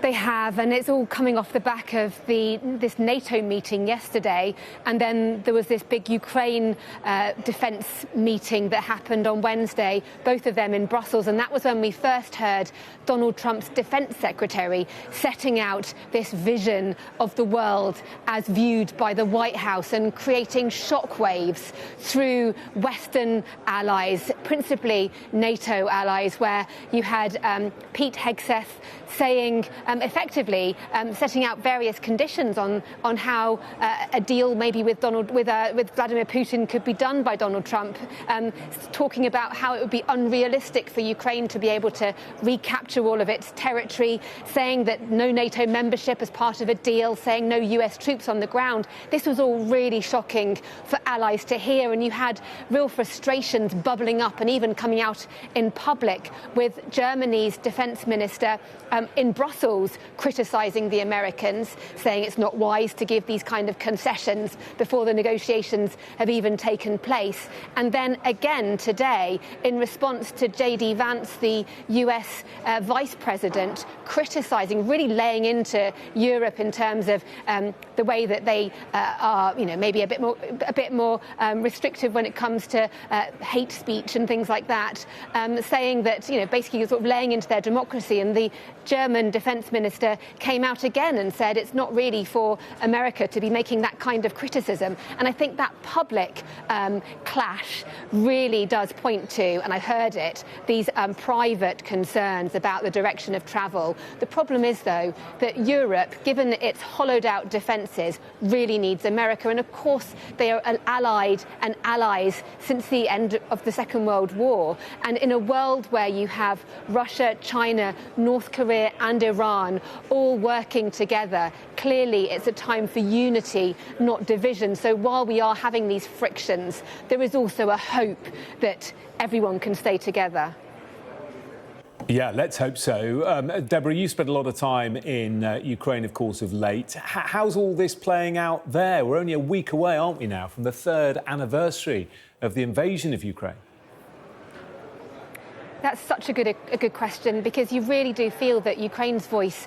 They have, and it's all coming off the back of this NATO meeting yesterday, and then there was this big Ukraine defence meeting that happened on Wednesday, both of them in Brussels, and that was when we first heard Donald Trump's defence secretary setting out this vision of the world as viewed by the White House and creating shockwaves through Western allies, principally NATO allies, where you had Pete Hegseth saying effectively setting out various conditions on how a deal maybe with Vladimir Putin could be done by Donald Trump, talking about how it would be unrealistic for Ukraine to be able to recapture all of its territory, saying that no NATO membership as part of a deal, saying no US troops on the ground. This was all really shocking for allies to hear, and you had real frustrations bubbling up and even coming out in public with Germany's defence minister in Brussels criticising the Americans, saying it's not wise to give these kind of concessions before the negotiations have even taken place. And then again today, in response to JD Vance, the US vice president, criticising, really laying into Europe in terms of the way that they are, maybe a bit more restrictive when it comes to hate speech and things like that, saying that, basically sort of laying into their democracy. And the German defence minister came out again and said it's not really for America to be making that kind of criticism. And I think that public clash really does point to, and I heard it, these private concerns about the direction of travel. The problem is, though, that Europe, given its hollowed out defences, really needs America. And of course, they are allied and allies since the end of the Second World War. And in a world where you have Russia, China, North Korea and Iran all working together, clearly it's a time for unity, not division. So while we are having these frictions, there is also a hope that everyone can stay together. Yeah, let's hope so. Deborah, you spent a lot of time in Ukraine, of course, of late. How's all this playing out there? We're only a week away, aren't we now, from the 3rd anniversary of the invasion of Ukraine? That's such a good question, because you really do feel that Ukraine's voice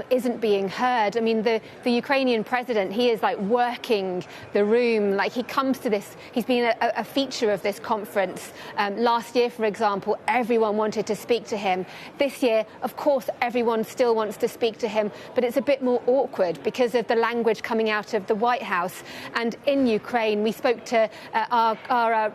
isn't being heard. I mean, the Ukrainian president, he is like working the room. Like, he comes to this, he's been a feature of this conference. Last year, for example, everyone wanted to speak to him. This year, of course, everyone still wants to speak to him, but it's a bit more awkward because of the language coming out of the White House. And in Ukraine, we spoke to our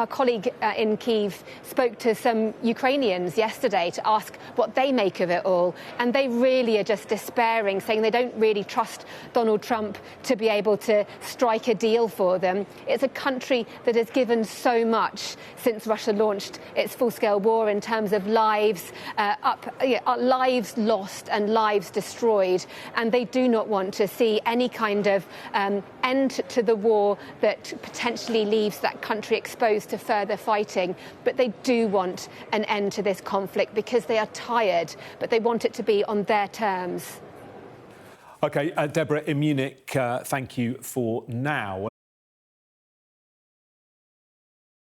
colleague in Kyiv spoke to some Ukrainians yesterday to ask what they make of it all. And they really are just despairing, saying they don't really trust Donald Trump to be able to strike a deal for them. It's a country that has given so much since Russia launched its full-scale war in terms of lives lives lost and lives destroyed. And they do not want to see any kind of end to the war that potentially leaves that country exposed to further fighting. But they do want an end to this conflict because they are tired, but they want it to be on their terms. OK, Deborah, in Munich, thank you for now.